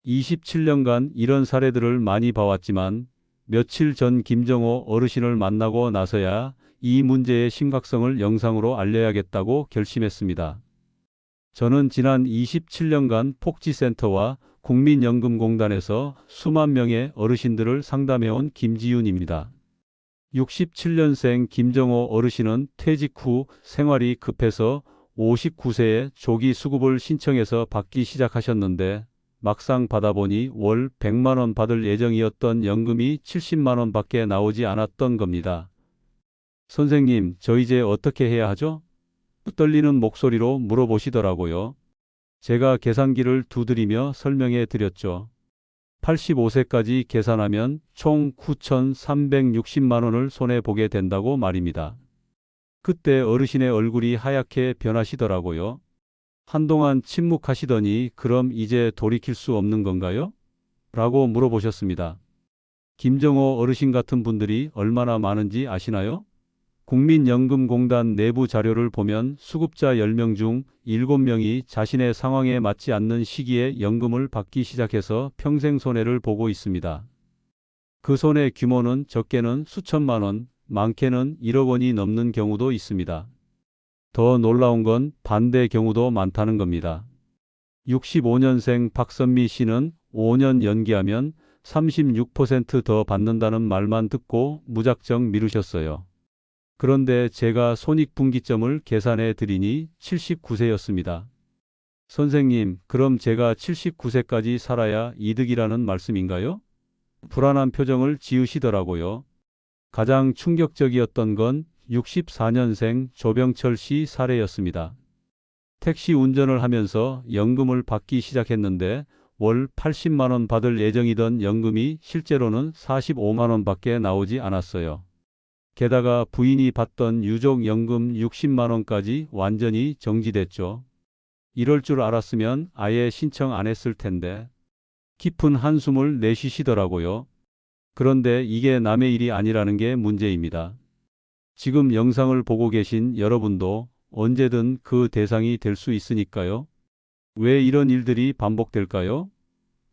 27년간 이런 사례들을 많이 봐왔지만 며칠 전 김정호 어르신을 만나고 나서야 이 문제의 심각성을 영상으로 알려야겠다고 결심했습니다. 저는 지난 27년간 복지센터와 국민연금공단에서 수만 명의 어르신들을 상담해온 김지윤입니다. 67년생 김정호 어르신은 퇴직 후 생활이 급해서 59세에 조기 수급을 신청해서 받기 시작하셨는데 막상 받아보니 월 100만 원 받을 예정이었던 연금이 70만 원밖에 나오지 않았던 겁니다. 선생님, 저 이제 어떻게 해야 하죠? 떨리는 목소리로 물어보시더라고요. 제가 계산기를 두드리며 설명해 드렸죠. 85세까지 계산하면 총 9,360만 원을 손해보게 된다고 말입니다. 그때 어르신의 얼굴이 하얗게 변하시더라고요. 한동안 침묵하시더니 그럼 이제 돌이킬 수 없는 건가요? 라고 물어보셨습니다. 김정호 어르신 같은 분들이 얼마나 많은지 아시나요? 국민연금공단 내부 자료를 보면 수급자 10명 중 7명이 자신의 상황에 맞지 않는 시기에 연금을 받기 시작해서 평생 손해를 보고 있습니다. 그 손해 규모는 적게는 수천만 원, 많게는 1억 원이 넘는 경우도 있습니다. 더 놀라운 건 반대 경우도 많다는 겁니다. 65년생 박선미 씨는 5년 연기하면 36% 더 받는다는 말만 듣고 무작정 미루셨어요. 그런데 제가 손익분기점을 계산해 드리니 79세였습니다. 선생님, 그럼 제가 79세까지 살아야 이득이라는 말씀인가요? 불안한 표정을 지으시더라고요. 가장 충격적이었던 건 64년생 조병철 씨 사례였습니다. 택시 운전을 하면서 연금을 받기 시작했는데 월 80만 원 받을 예정이던 연금이 실제로는 45만 원밖에 나오지 않았어요. 게다가 부인이 받던 유족연금 60만 원까지 완전히 정지됐죠. 이럴 줄 알았으면 아예 신청 안 했을 텐데. 깊은 한숨을 내쉬시더라고요. 그런데 이게 남의 일이 아니라는 게 문제입니다. 지금 영상을 보고 계신 여러분도 언제든 그 대상이 될 수 있으니까요. 왜 이런 일들이 반복될까요?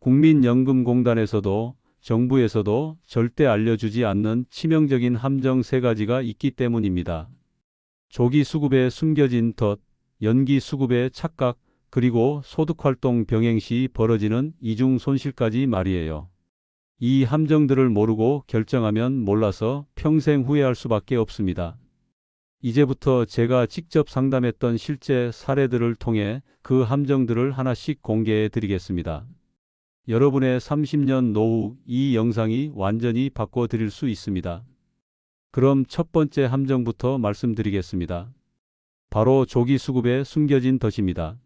국민연금공단에서도 정부에서도 절대 알려주지 않는 치명적인 함정 3가지가 있기 때문입니다. 조기 수급에 숨겨진 덫, 연기 수급의 착각, 그리고 소득활동 병행 시 벌어지는 이중 손실까지 말이에요. 이 함정들을 모르고 결정하면 몰라서 평생 후회할 수밖에 없습니다. 이제부터 제가 직접 상담했던 실제 사례들을 통해 그 함정들을 하나씩 공개해 드리겠습니다. 여러분의 30년 노후 이 영상이 완전히 바꿔드릴 수 있습니다. 그럼 첫 번째 함정부터 말씀드리겠습니다. 바로 조기 수급에 숨겨진 덫입니다.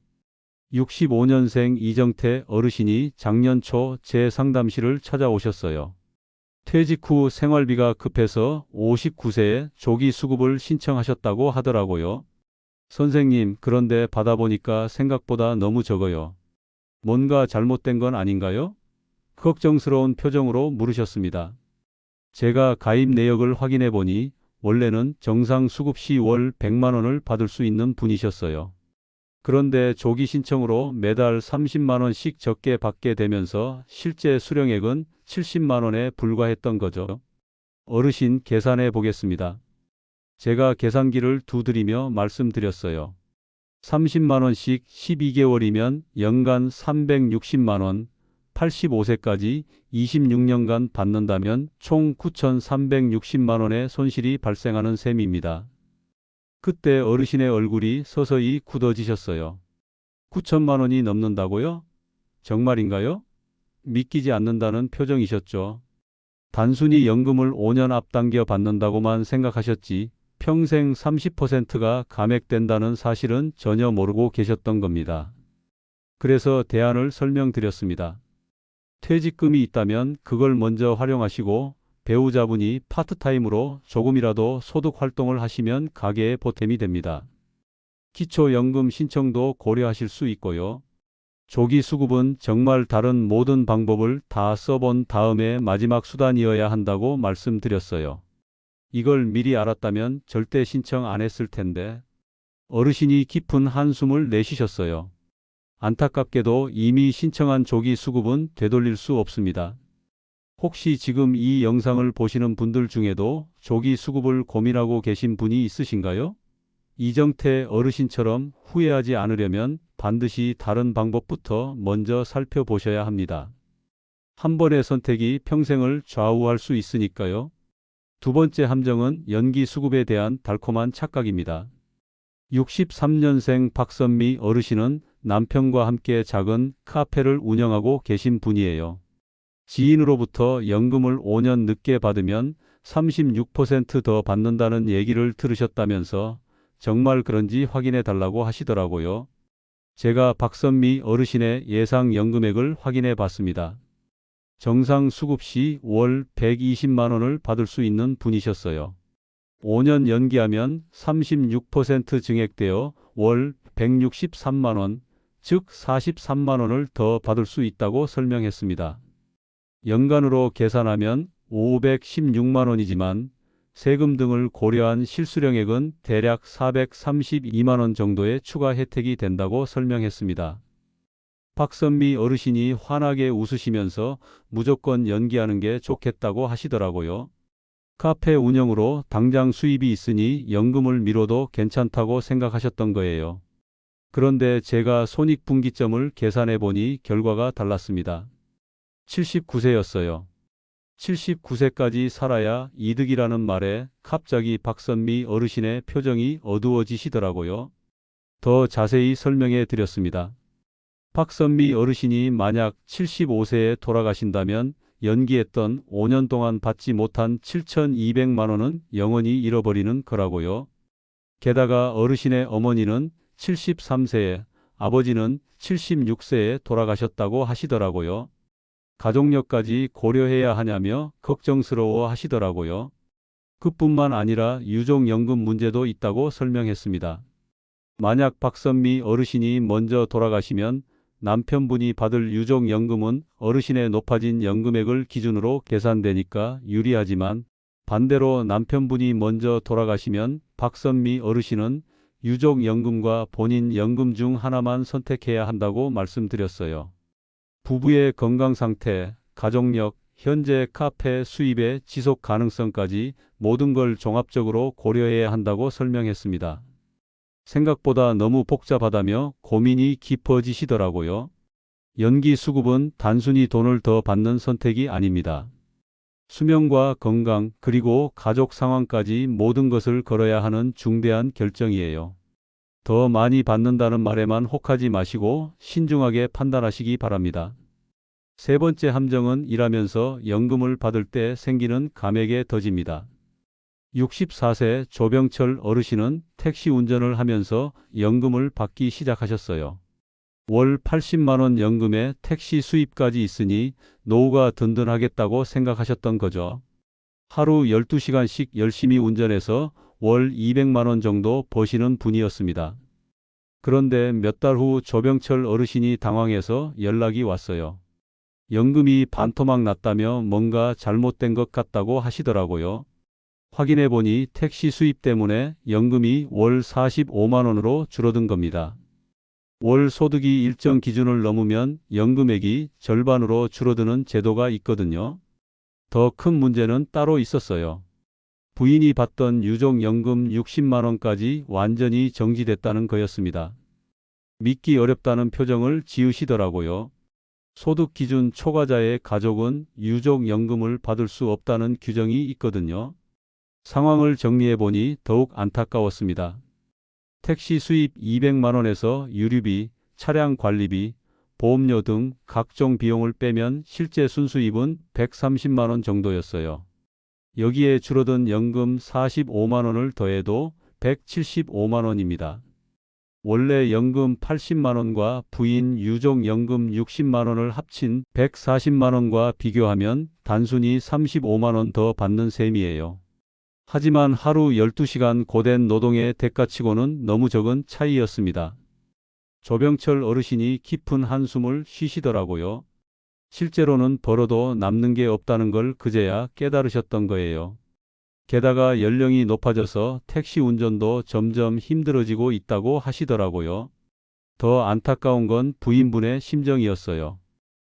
65년생 이정태 어르신이 작년 초 제 상담실을 찾아오셨어요. 퇴직 후 생활비가 급해서 59세에 조기 수급을 신청하셨다고 하더라고요. 선생님, 그런데 받아보니까 생각보다 너무 적어요. 뭔가 잘못된 건 아닌가요? 걱정스러운 표정으로 물으셨습니다. 제가 가입 내역을 확인해 보니 원래는 정상 수급 시 월 100만 원을 받을 수 있는 분이셨어요. 그런데 조기 신청으로 매달 30만 원씩 적게 받게 되면서 실제 수령액은 70만 원에 불과했던 거죠. 어르신, 계산해 보겠습니다. 제가 계산기를 두드리며 말씀드렸어요. 30만 원씩 12개월이면 연간 360만 원, 85세까지 26년간 받는다면 총 9,360만 원의 손실이 발생하는 셈입니다. 그때 어르신의 얼굴이 서서히 굳어지셨어요. 9천만 원이 넘는다고요? 정말인가요? 믿기지 않는다는 표정이셨죠. 단순히 연금을 5년 앞당겨 받는다고만 생각하셨지 평생 30%가 감액된다는 사실은 전혀 모르고 계셨던 겁니다. 그래서 대안을 설명드렸습니다. 퇴직금이 있다면 그걸 먼저 활용하시고 배우자분이 파트타임으로 조금이라도 소득 활동을 하시면 가계에 보탬이 됩니다. 기초연금 신청도 고려하실 수 있고요. 조기 수급은 정말 다른 모든 방법을 다 써본 다음에 마지막 수단이어야 한다고 말씀드렸어요. 이걸 미리 알았다면 절대 신청 안 했을 텐데. 어르신이 깊은 한숨을 내쉬셨어요. 안타깝게도 이미 신청한 조기 수급은 되돌릴 수 없습니다. 혹시 지금 이 영상을 보시는 분들 중에도 조기 수급을 고민하고 계신 분이 있으신가요? 이정태 어르신처럼 후회하지 않으려면 반드시 다른 방법부터 먼저 살펴보셔야 합니다. 한 번의 선택이 평생을 좌우할 수 있으니까요. 두 번째 함정은 연기 수급에 대한 달콤한 착각입니다. 63년생 박선미 어르신은 남편과 함께 작은 카페를 운영하고 계신 분이에요. 지인으로부터 연금을 5년 늦게 받으면 36%더 받는다는 얘기를 들으셨다면서 정말 그런지 확인해 달라고 하시더라고요. 제가 박선미 어르신의 예상 연금액을 확인해 봤습니다. 정상 수급 시 월 120만 원을 받을 수 있는 분이셨어요. 5년 연기하면 36% 증액되어 월 163만 원, 즉 43만 원을 더 받을 수 있다고 설명했습니다. 연간으로 계산하면 516만 원이지만 세금 등을 고려한 실수령액은 대략 432만 원 정도의 추가 혜택이 된다고 설명했습니다. 박선미 어르신이 환하게 웃으시면서 무조건 연기하는 게 좋겠다고 하시더라고요. 카페 운영으로 당장 수입이 있으니 연금을 미뤄도 괜찮다고 생각하셨던 거예요. 그런데 제가 손익분기점을 계산해 보니 결과가 달랐습니다. 79세였어요. 79세까지 살아야 이득이라는 말에 갑자기 박선미 어르신의 표정이 어두워지시더라고요. 더 자세히 설명해 드렸습니다. 박선미 어르신이 만약 75세에 돌아가신다면 연기했던 5년 동안 받지 못한 7,200만 원은 영원히 잃어버리는 거라고요. 게다가 어르신의 어머니는 73세에, 아버지는 76세에 돌아가셨다고 하시더라고요. 가족력까지 고려해야 하냐며 걱정스러워 하시더라고요. 그뿐만 아니라 유족연금 문제도 있다고 설명했습니다. 만약 박선미 어르신이 먼저 돌아가시면 남편분이 받을 유족연금은 어르신의 높아진 연금액을 기준으로 계산되니까 유리하지만 반대로 남편분이 먼저 돌아가시면 박선미 어르신은 유족연금과 본인 연금 중 하나만 선택해야 한다고 말씀드렸어요. 부부의 건강 상태, 가족력, 현재 카페 수입의 지속 가능성까지 모든 걸 종합적으로 고려해야 한다고 설명했습니다. 생각보다 너무 복잡하다며 고민이 깊어지시더라고요. 연기 수급은 단순히 돈을 더 받는 선택이 아닙니다. 수명과 건강 그리고 가족 상황까지 모든 것을 걸어야 하는 중대한 결정이에요. 더 많이 받는다는 말에만 혹하지 마시고 신중하게 판단하시기 바랍니다. 세 번째 함정은 일하면서 연금을 받을 때 생기는 감액의 덫입니다. 64세 조병철 어르신은 택시 운전을 하면서 연금을 받기 시작하셨어요. 월 80만 원 연금에 택시 수입까지 있으니 노후가 든든하겠다고 생각하셨던 거죠. 하루 12시간씩 열심히 운전해서 월 200만 원 정도 버시는 분이었습니다. 그런데 몇 달 후 조병철 어르신이 당황해서 연락이 왔어요. 연금이 반토막 났다며 뭔가 잘못된 것 같다고 하시더라고요. 확인해 보니 택시 수입 때문에 연금이 월 45만 원으로 줄어든 겁니다. 월 소득이 일정 기준을 넘으면 연금액이 절반으로 줄어드는 제도가 있거든요. 더 큰 문제는 따로 있었어요. 부인이 받던 유족연금 60만 원까지 완전히 정지됐다는 거였습니다. 믿기 어렵다는 표정을 지으시더라고요. 소득 기준 초과자의 가족은 유족연금을 받을 수 없다는 규정이 있거든요. 상황을 정리해 보니 더욱 안타까웠습니다. 택시 수입 200만 원에서 유류비, 차량 관리비, 보험료 등 각종 비용을 빼면 실제 순수입은 130만 원 정도였어요. 여기에 줄어든 연금 45만 원을 더해도 175만 원입니다. 원래 연금 80만 원과 부인 유족연금 60만 원을 합친 140만 원과 비교하면 단순히 35만 원 더 받는 셈이에요. 하지만 하루 12시간 고된 노동의 대가치고는 너무 적은 차이였습니다. 조병철 어르신이 깊은 한숨을 쉬시더라고요. 실제로는 벌어도 남는 게 없다는 걸 그제야 깨달으셨던 거예요. 게다가 연령이 높아져서 택시 운전도 점점 힘들어지고 있다고 하시더라고요. 더 안타까운 건 부인분의 심정이었어요.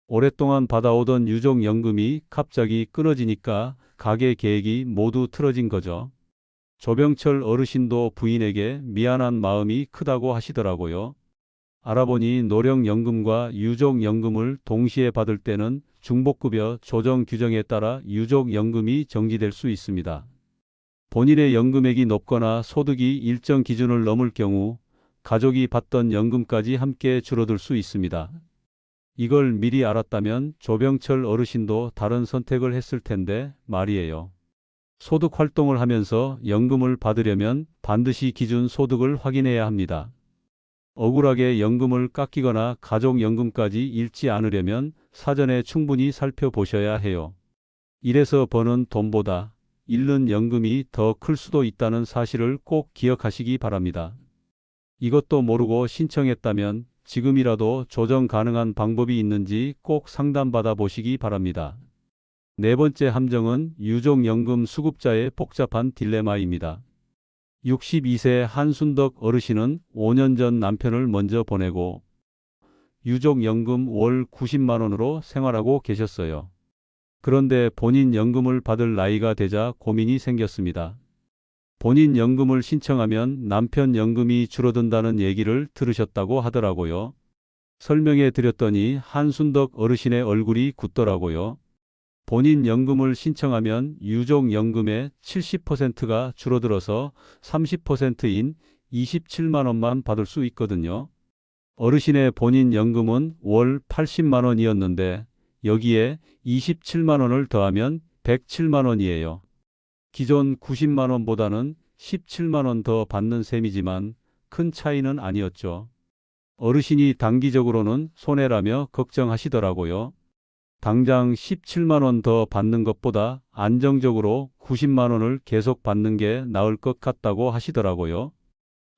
오랫동안 받아오던 유족연금이 갑자기 끊어지니까 가게 계획이 모두 틀어진 거죠. 조병철 어르신도 부인에게 미안한 마음이 크다고 하시더라고요. 알아보니 노령연금과 유족연금을 동시에 받을 때는 중복급여 조정 규정에 따라 유족연금이 정지될 수 있습니다. 본인의 연금액이 높거나 소득이 일정 기준을 넘을 경우 가족이 받던 연금까지 함께 줄어들 수 있습니다. 이걸 미리 알았다면 조병철 어르신도 다른 선택을 했을 텐데 말이에요. 소득 활동을 하면서 연금을 받으려면 반드시 기준 소득을 확인해야 합니다. 억울하게 연금을 깎이거나 가족연금까지 잃지 않으려면 사전에 충분히 살펴보셔야 해요. 이래서 버는 돈보다 잃는 연금이 더 클 수도 있다는 사실을 꼭 기억하시기 바랍니다. 이것도 모르고 신청했다면 지금이라도 조정 가능한 방법이 있는지 꼭 상담받아 보시기 바랍니다. 네 번째 함정은 유족연금 수급자의 복잡한 딜레마입니다. 62세 한순덕 어르신은 5년 전 남편을 먼저 보내고 유족연금 월 90만 원으로 생활하고 계셨어요. 그런데 본인 연금을 받을 나이가 되자 고민이 생겼습니다. 본인 연금을 신청하면 남편 연금이 줄어든다는 얘기를 들으셨다고 하더라고요. 설명해 드렸더니 한순덕 어르신의 얼굴이 굳더라고요. 본인 연금을 신청하면 유족연금의 70%가 줄어들어서 30%인 27만 원만 받을 수 있거든요. 어르신의 본인 연금은 월 80만 원이었는데 여기에 27만 원을 더하면 107만 원이에요. 기존 90만 원보다는 17만 원 더 받는 셈이지만 큰 차이는 아니었죠. 어르신이 단기적으로는 손해라며 걱정하시더라고요. 당장 17만 원 더 받는 것보다 안정적으로 90만 원을 계속 받는 게 나을 것 같다고 하시더라고요.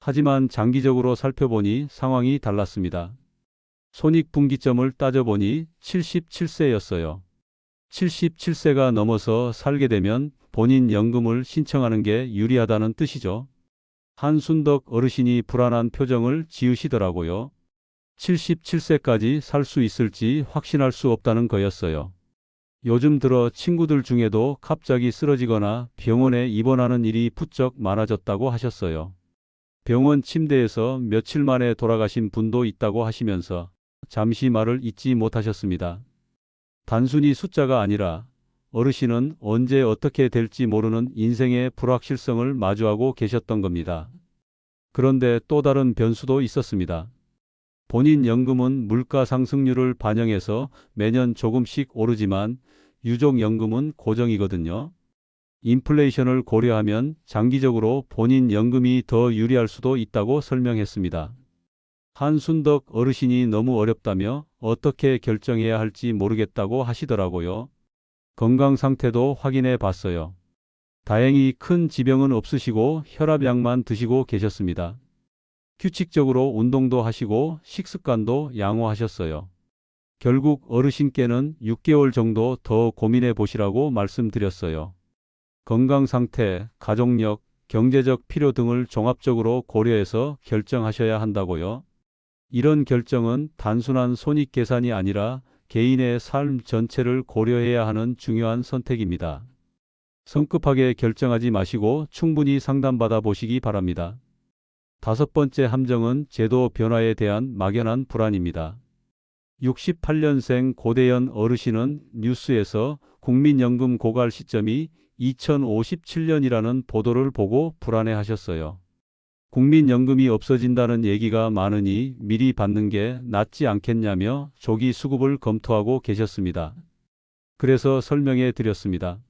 하지만 장기적으로 살펴보니 상황이 달랐습니다. 손익분기점을 따져보니 77세였어요. 77세가 넘어서 살게 되면 본인 연금을 신청하는 게 유리하다는 뜻이죠. 한순덕 어르신이 불안한 표정을 지으시더라고요. 77세까지 살 수 있을지 확신할 수 없다는 거였어요. 요즘 들어 친구들 중에도 갑자기 쓰러지거나 병원에 입원하는 일이 부쩍 많아졌다고 하셨어요. 병원 침대에서 며칠 만에 돌아가신 분도 있다고 하시면서 잠시 말을 잇지 못하셨습니다. 단순히 숫자가 아니라 어르신은 언제 어떻게 될지 모르는 인생의 불확실성을 마주하고 계셨던 겁니다. 그런데 또 다른 변수도 있었습니다. 본인 연금은 물가 상승률을 반영해서 매년 조금씩 오르지만 유족연금은 고정이거든요. 인플레이션을 고려하면 장기적으로 본인 연금이 더 유리할 수도 있다고 설명했습니다. 한순덕 어르신이 너무 어렵다며 어떻게 결정해야 할지 모르겠다고 하시더라고요. 건강 상태도 확인해 봤어요. 다행히 큰 지병은 없으시고 혈압약만 드시고 계셨습니다. 규칙적으로 운동도 하시고 식습관도 양호하셨어요. 결국 어르신께는 6개월 정도 더 고민해 보시라고 말씀드렸어요. 건강 상태, 가족력, 경제적 필요 등을 종합적으로 고려해서 결정하셔야 한다고요. 이런 결정은 단순한 손익 계산이 아니라 개인의 삶 전체를 고려해야 하는 중요한 선택입니다. 성급하게 결정하지 마시고 충분히 상담받아 보시기 바랍니다. 다섯 번째 함정은 제도 변화에 대한 막연한 불안입니다. 68년생 고대연 어르신은 뉴스에서 국민연금 고갈 시점이 2057년이라는 보도를 보고 불안해하셨어요. 국민연금이 없어진다는 얘기가 많으니 미리 받는 게 낫지 않겠냐며 조기 수급을 검토하고 계셨습니다. 그래서 설명해 드렸습니다.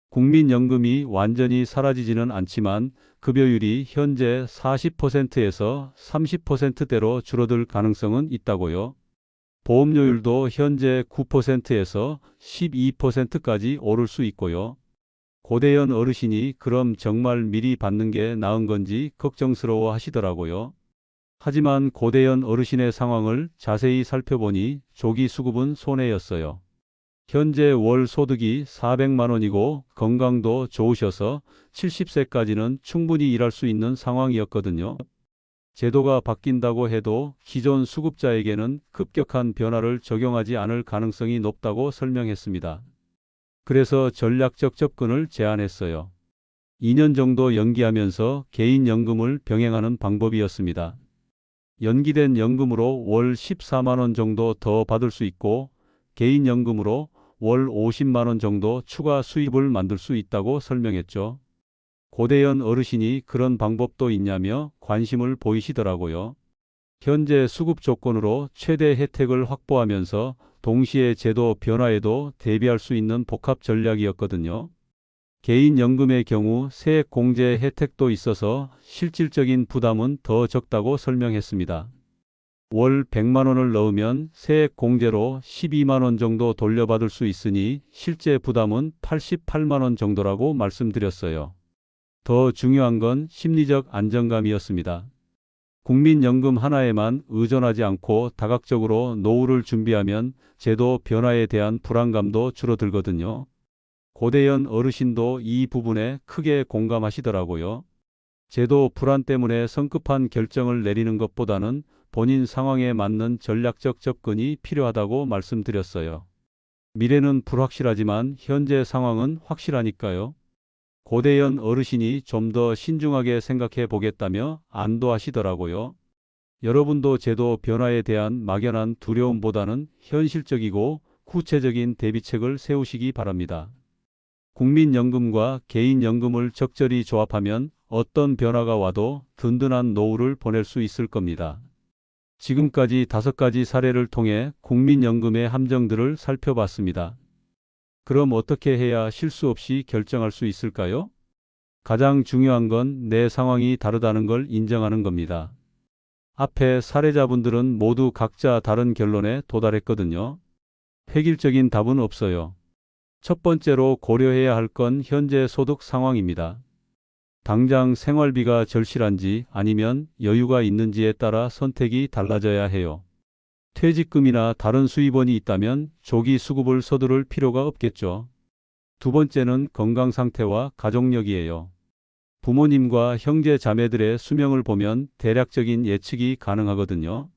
국민연금이 완전히 사라지지는 않지만 급여율이 현재 40%에서 30%대로 줄어들 가능성은 있다고요. 보험료율도 현재 9%에서 12%까지 오를 수 있고요. 고대연 어르신이 그럼 정말 미리 받는 게 나은 건지 걱정스러워 하시더라고요. 하지만 고대연 어르신의 상황을 자세히 살펴보니 조기 수급은 손해였어요. 현재 월 소득이 400만 원이고 건강도 좋으셔서 70세까지는 충분히 일할 수 있는 상황이었거든요. 제도가 바뀐다고 해도 기존 수급자에게는 급격한 변화를 적용하지 않을 가능성이 높다고 설명했습니다. 그래서 전략적 접근을 제안했어요. 2년 정도 연기하면서 개인연금을 병행하는 방법이었습니다. 연기된 연금으로 월 14만 원 정도 더 받을 수 있고 개인연금으로 월 50만 원 정도 추가 수입을 만들 수 있다고 설명했죠. 고대현 어르신이 그런 방법도 있냐며 관심을 보이시더라고요. 현재 수급 조건으로 최대 혜택을 확보하면서 동시에 제도 변화에도 대비할 수 있는 복합 전략이었거든요. 개인연금의 경우 세액 공제 혜택도 있어서 실질적인 부담은 더 적다고 설명했습니다. 월 100만 원을 넣으면 세액 공제로 12만 원 정도 돌려받을 수 있으니 실제 부담은 88만 원 정도라고 말씀드렸어요. 더 중요한 건 심리적 안정감이었습니다. 국민연금 하나에만 의존하지 않고 다각적으로 노후를 준비하면 제도 변화에 대한 불안감도 줄어들거든요. 고대현 어르신도 이 부분에 크게 공감하시더라고요. 제도 불안 때문에 성급한 결정을 내리는 것보다는 본인 상황에 맞는 전략적 접근이 필요하다고 말씀드렸어요. 미래는 불확실하지만 현재 상황은 확실하니까요. 고대현 어르신이 좀 더 신중하게 생각해 보겠다며 안도하시더라고요. 여러분도 제도 변화에 대한 막연한 두려움보다는 현실적이고 구체적인 대비책을 세우시기 바랍니다. 국민연금과 개인연금을 적절히 조합하면 어떤 변화가 와도 든든한 노후를 보낼 수 있을 겁니다. 지금까지 5가지 사례를 통해 국민연금의 함정들을 살펴봤습니다. 그럼 어떻게 해야 실수 없이 결정할 수 있을까요? 가장 중요한 건 내 상황이 다르다는 걸 인정하는 겁니다. 앞에 사례자분들은 모두 각자 다른 결론에 도달했거든요. 획일적인 답은 없어요. 첫 번째로 고려해야 할 건 현재 소득 상황입니다. 당장 생활비가 절실한지 아니면 여유가 있는지에 따라 선택이 달라져야 해요. 퇴직금이나 다른 수입원이 있다면 조기 수급을 서두를 필요가 없겠죠. 두 번째는 건강 상태와 가족력이에요. 부모님과 형제 자매들의 수명을 보면 대략적인 예측이 가능하거든요.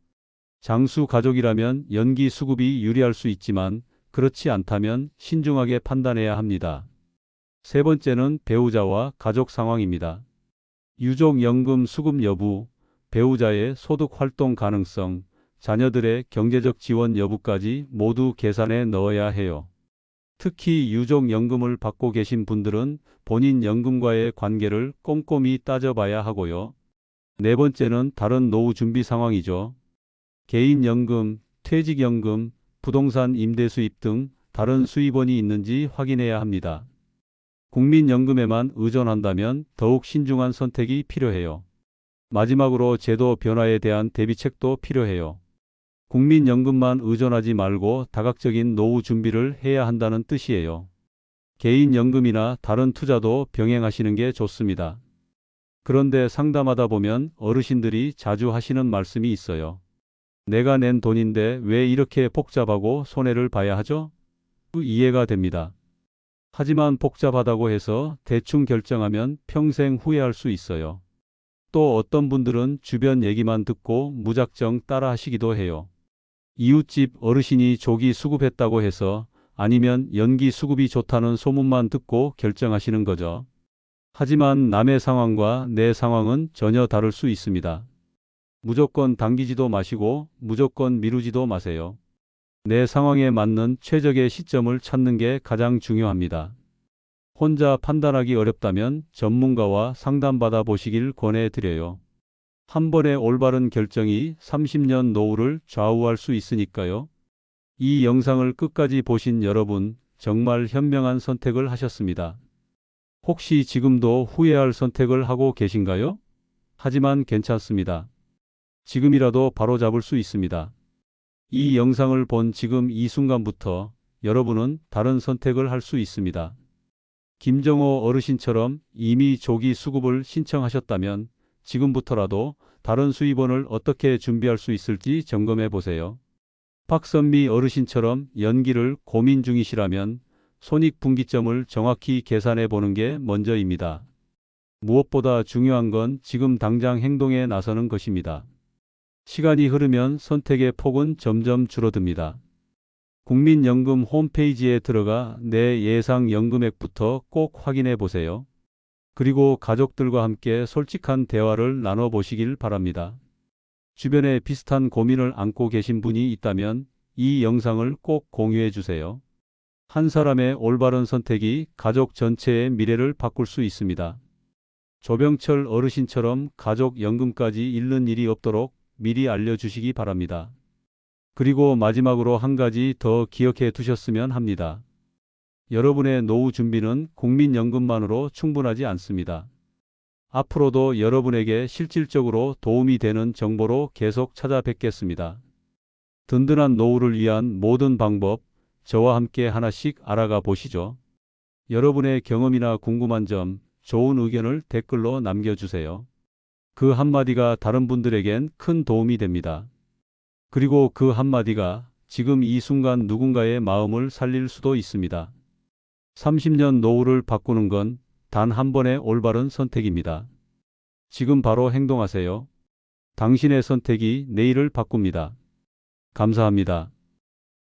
장수 가족이라면 연기 수급이 유리할 수 있지만 그렇지 않다면 신중하게 판단해야 합니다. 세 번째는 배우자와 가족 상황입니다. 유족연금 수급 여부, 배우자의 소득 활동 가능성, 자녀들의 경제적 지원 여부까지 모두 계산에 넣어야 해요. 특히 유족연금을 받고 계신 분들은 본인 연금과의 관계를 꼼꼼히 따져봐야 하고요. 네 번째는 다른 노후 준비 상황이죠. 개인연금, 퇴직연금, 부동산 임대 수입 등 다른 수입원이 있는지 확인해야 합니다. 국민연금에만 의존한다면 더욱 신중한 선택이 필요해요. 마지막으로 제도 변화에 대한 대비책도 필요해요. 국민연금만 의존하지 말고 다각적인 노후 준비를 해야 한다는 뜻이에요. 개인연금이나 다른 투자도 병행하시는 게 좋습니다. 그런데 상담하다 보면 어르신들이 자주 하시는 말씀이 있어요. 내가 낸 돈인데 왜 이렇게 복잡하고 손해를 봐야 하죠? 이해가 됩니다. 하지만 복잡하다고 해서 대충 결정하면 평생 후회할 수 있어요. 또 어떤 분들은 주변 얘기만 듣고 무작정 따라 하시기도 해요. 이웃집 어르신이 조기 수급했다고 해서 아니면 연기 수급이 좋다는 소문만 듣고 결정하시는 거죠. 하지만 남의 상황과 내 상황은 전혀 다를 수 있습니다. 무조건 당기지도 마시고 무조건 미루지도 마세요. 내 상황에 맞는 최적의 시점을 찾는 게 가장 중요합니다. 혼자 판단하기 어렵다면 전문가와 상담받아 보시길 권해드려요. 한 번의 올바른 결정이 30년 노후를 좌우할 수 있으니까요. 이 영상을 끝까지 보신 여러분, 정말 현명한 선택을 하셨습니다. 혹시 지금도 후회할 선택을 하고 계신가요? 하지만 괜찮습니다. 지금이라도 바로잡을 수 있습니다. 이 영상을 본 지금 이 순간부터 여러분은 다른 선택을 할 수 있습니다. 김정호 어르신처럼 이미 조기 수급을 신청하셨다면 지금부터라도 다른 수입원을 어떻게 준비할 수 있을지 점검해 보세요. 박선미 어르신처럼 연기를 고민 중이시라면 손익분기점을 정확히 계산해 보는 게 먼저입니다. 무엇보다 중요한 건 지금 당장 행동에 나서는 것입니다. 시간이 흐르면 선택의 폭은 점점 줄어듭니다. 국민연금 홈페이지에 들어가 내 예상 연금액부터 꼭 확인해 보세요. 그리고 가족들과 함께 솔직한 대화를 나눠보시길 바랍니다. 주변에 비슷한 고민을 안고 계신 분이 있다면 이 영상을 꼭 공유해 주세요. 한 사람의 올바른 선택이 가족 전체의 미래를 바꿀 수 있습니다. 조병철 어르신처럼 가족 연금까지 잃는 일이 없도록 미리 알려주시기 바랍니다. 그리고 마지막으로 한 가지 더 기억해 두셨으면 합니다. 여러분의 노후 준비는 국민연금만으로 충분하지 않습니다. 앞으로도 여러분에게 실질적으로 도움이 되는 정보로 계속 찾아뵙겠습니다. 든든한 노후를 위한 모든 방법, 저와 함께 하나씩 알아가 보시죠. 여러분의 경험이나 궁금한 점, 좋은 의견을 댓글로 남겨주세요. 그 한마디가 다른 분들에겐 큰 도움이 됩니다. 그리고 그 한마디가 지금 이 순간 누군가의 마음을 살릴 수도 있습니다. 30년 노후를 바꾸는 건 단 한 번의 올바른 선택입니다. 지금 바로 행동하세요. 당신의 선택이 내일을 바꿉니다. 감사합니다.